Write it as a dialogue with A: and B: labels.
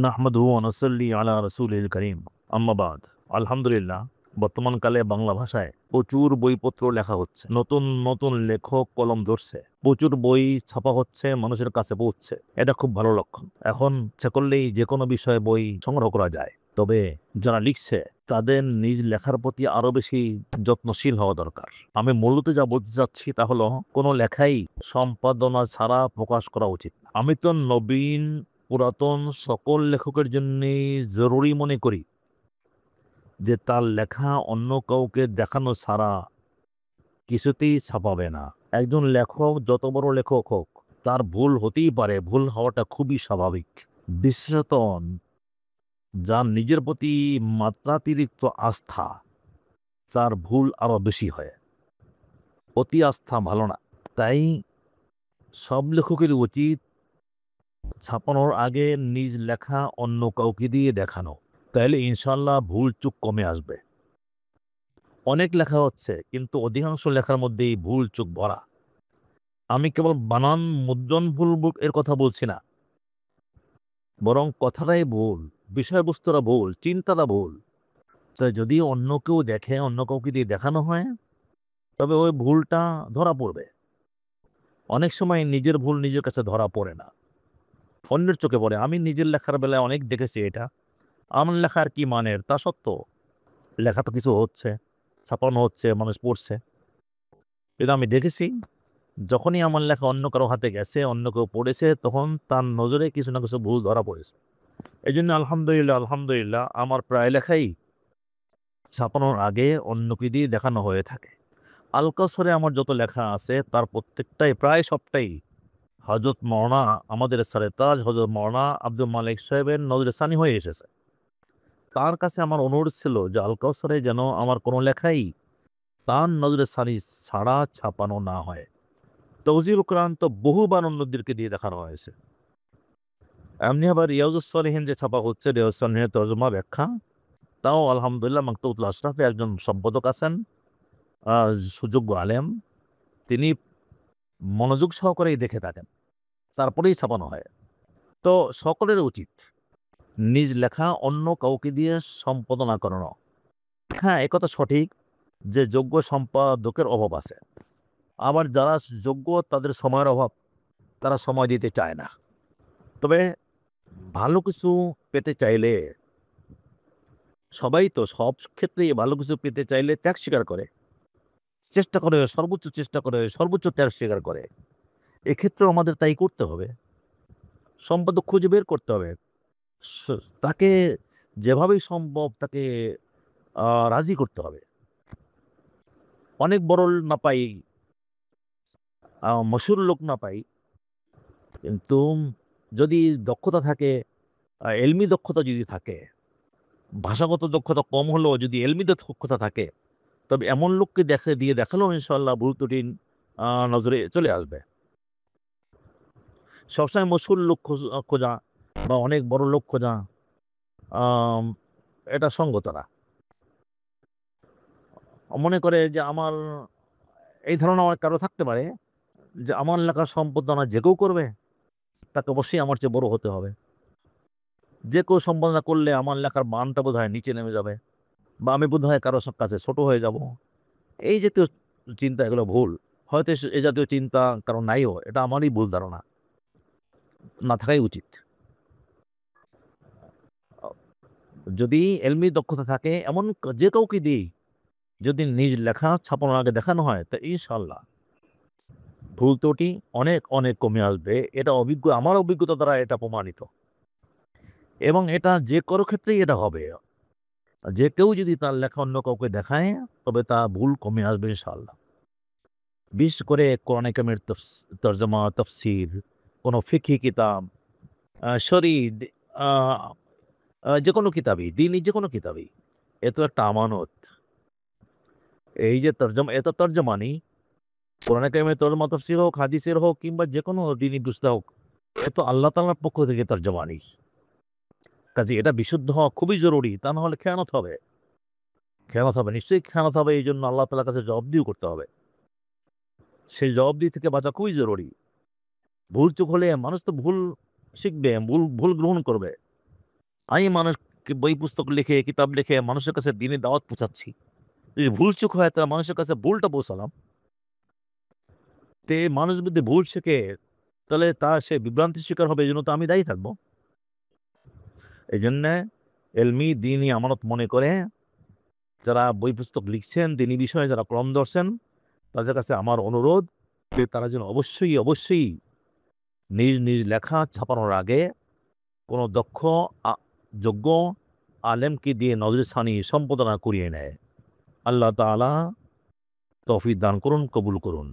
A: নাহমাদুহু ওয়া নুসাল্লি আলা রাসূলিল কারীম। আম্মা বাদ। আলহামদুলিল্লাহ, বর্তমানকালে বাংলা ভাষায় প্রচুর বইপত্র লেখা হচ্ছে। নতুন নতুন লেখক কলম ধরছে। প্রচুর বই ছাপা হচ্ছে, মানুষের কাছে পৌঁছছে। এটা খুব ভালো লক্ষণ। এখন ইচ্ছা করলেই যেকোনো বিষয়ে বই সংগ্রহ করা যায়। তবে যারা লিখছে তাদের নিজ লেখার প্রতি আরো বেশি যত্নশীল হওয়া দরকার। আমি মূলত যা বলতে চাচ্ছি তা হলো, কোনো লেখাই সম্পাদনা ছাড়া প্রকাশ করা উচিত না। আমি তো নবীন পুরাতন সকল লেখকের জন্য জরুরি মনে করি যে তার লেখা অন্য কাউকে দেখানো ছাড়া কিছুতেই ছাপাবে না। একজন লেখক যত বড় লেখক হোক, তার ভুল হতেই পারে, ভুল হওয়াটা খুবই স্বাভাবিক। বিশেষত যার নিজের প্রতি মাত্রাতিরিক্ত আস্থা, তার ভুল আরো বেশি হয়। অতি আস্থা ভালো না। তাই সব লেখকের উচিত ছাপানোর আগে নিজ লেখা অন্য কাউকে দিয়ে দেখানো। তাইলে ইনশাল্লাহ ভুল চুক কমে আসবে। অনেক লেখা হচ্ছে, কিন্তু অধিকাংশ লেখার মধ্যেই ভুল চুক ভরা। আমি কেবল বানান মুদ্রণ ভুল এর কথা বলছি না, বরং কথাটাই ভুল, বিষয়বস্তুরা ভুল, চিন্তাটা ভুল। তাই যদি অন্য কেউ দেখে, অন্য কাউকে দিয়ে দেখানো হয়, তবে ওই ভুলটা ধরা পড়বে। অনেক সময় নিজের ভুল নিজের কাছে ধরা পড়ে না, অন্যের চোখে পড়ে। আমি নিজের লেখার বেলায় অনেক দেখেছি এটা। আমার লেখার কি মানের তা সত্য, লেখা তো কিছু হচ্ছে, ছাপানো হচ্ছে, মানুষ পড়ছে। কিন্তু আমি দেখেছি যখনই আমার লেখা অন্য কারো হাতে গেছে, অন্য কেউ পড়েছে, তখন তার নজরে কিছু না কিছু ভুল ধরা পড়েছে। এই জন্য আলহামদুলিল্লাহ আলহামদুলিল্লাহ আমার প্রায় লেখাই ছাপানোর আগে অন্যকে দিয়ে দেখানো হয়ে থাকে। আল কাউসারে আমার যত লেখা আছে তার প্রত্যেকটাই, প্রায় সবটাই হযরত মাওলানা, আমাদের সারে তাজ হযরত মাওলানা আব্দুল মালিক সাহেবের নজরে সানি হয়ে এসেছে। তার কাছে আমার অনুরোধ ছিল যে আল কাউসারে যেন আমার কোনো লেখাই তার নজরে সানি ছাড়া ছাপানো না হয়। তৌজিহুল কোরআন তো বহুবার অন্যদেরকে দিয়ে দেখানো হয়েছে। এমনি আবার রিয়াজুস সলিহিন যে ছাপা হচ্ছে, রিয়াজুস সলিহিনের তর্জমা ব্যাখ্যা, তাও আলহামদুলিল্লাহ মাকতুবুল আশরাফে একজন সম্পাদক আছেন, সুযোগ্য আলেম। তিনি মনোযোগ সহকারেই দেখে থাকেন, তারপরেই ছাপানো হয়। তো সকলের উচিত নিজ লেখা অন্য কাউকে দিয়ে সম্পাদনা করানো। হ্যাঁ, একথা সঠিক যে যোগ্য সম্পাদকের অভাব আছে। আবার যারা যোগ্য তাদের সময়ের অভাব, তারা সময় দিতে চায় না। তবে ভালো কিছু পেতে চাইলে, সবাই তো সব ক্ষেত্রেই ভালো কিছু পেতে চাইলে ত্যাগ স্বীকার করে, চেষ্টা করে, সর্বোচ্চ চেষ্টা করে, সর্বোচ্চ ত্যাগ স্বীকার করে। এক্ষেত্রেও আমাদের তাই করতে হবে। সম্পাদক খুঁজে বের করতে হবে। স তাকে যেভাবেই সম্ভব তাকে রাজি করতে হবে। অনেক বড় না পাই, মশহুর লোক না পাই, কিন্তু যদি দক্ষতা থাকে, এলমি দক্ষতা যদি থাকে, ভাষাগত দক্ষতা কম হলেও যদি এলমি দক্ষতা থাকে, তবে এমন লোককে দিয়ে দেখালেও ইনশাআল্লাহ ভুল ত্রুটি নজরে চলে আসবে। সবসময় মশহুর লোক খোঁজা বা অনেক বড় লোক খোঁজা, আম এটা সঙ্গত না। মনে করে যে আমার এই ধারণা আমার কারো থাকতে পারে যে আমার লেখা সম্পাদনা যে কেউ করবে, তাকে অবশ্যই আমার চেয়ে বড় হতে হবে। যে কেউ সম্পাদনা করলে আমার লেখার মানটা বোধহয় নিচে নেমে যাবে, বা আমি বোধহয় কারো কাছে ছোট হয়ে যাব। এই জাতীয় চিন্তা, এগুলো ভুল। হয়তো এ জাতীয় চিন্তা কারো নাইও, এটা আমারই ভুল ধারণা, না থাকাই উচিত। আ যদি এলমি দক্ষতা থাকে এমন যে কাউকে দিয়েই যদি নিজ লেখা ছাপানোর আগে দেখানো হয়, তা ইনশাআল্লাহ ভুল ত্রুটি অনেক, অনেক কমে আসবে। এটা আমার অভিজ্ঞতা দ্বারা এটা প্রমাণিত, এবং এটা যে কারো ক্ষেত্রেই এটা হবে। যে কেউ যদি তার লেখা অন্য কাউকে দেখায়, তবে তা ভুল কমে আসবে ইনশাআল্লাহ। বিশেষ করে কোরআনে কারিমের তর্জমা, তাফসীর, কোনো ফিকহি কিতাব, শরীদ, আ আ যেকোনো কিতাবই, দ্বীনি যেকোনো কিতাবই। এ তো একটা আমানত। এই যে তর্জমা, এ তো তর্জমানি। কোরআনে কারিমের তর্জমা তাফসীর হোক, হাদিসের হোক, কিংবা যেকোনো দ্বীনি পুস্তক হোক, এ তো আল্লাহ তাআলার পক্ষ থেকে তর্জমানি। কাজেই এটা বিশুদ্ধ হওয়া খুবই জরুরি। তা না হলে খেয়ানত হবে। খেয়ানত হবে, নিশ্চয়ই খেয়ানত হবে। এইজন্য আল্লাহ তাআলার কাছে জবাবদিহি করতে হবে। সেই জবাবদিহি থেকে বাঁচা খুবই জরুরি। ভুল চুক হলে মানুষ তো ভুল শিখবে, ভুল গ্রহণ করবে। আমি মানুষকে বই পুস্তক লিখে কিতাব লিখে মানুষের কাছে দিনে দাওয়াত পৌঁছাচ্ছি, যদি ভুলচুক হয় তারা মানুষের কাছে ভুলটা পৌঁছালাম, তে মানুষ যদি ভুল শেখে তাহলে সে বিভ্রান্তির শিকার হবে, এই জন্য তো আমি দায়ী থাকবো। এই জন্যে এলমি দিনই আমানত মনে করে যারা বই পুস্তক লিখছেন, দিনী বিষয়ে যারা কলম ধরছেন, তাদের কাছে আমার অনুরোধ যে তারা যেন অবশ্যই অবশ্যই নিজ নিজ লেখা ছাপানোর আগে কোনো দক্ষ যোগ্য আলেমকে দিয়ে নজরসানি সম্পাদনা করিয়ে নেয়। আল্লাহ তাআলা তৌফিক দান করুন, কবুল করুন।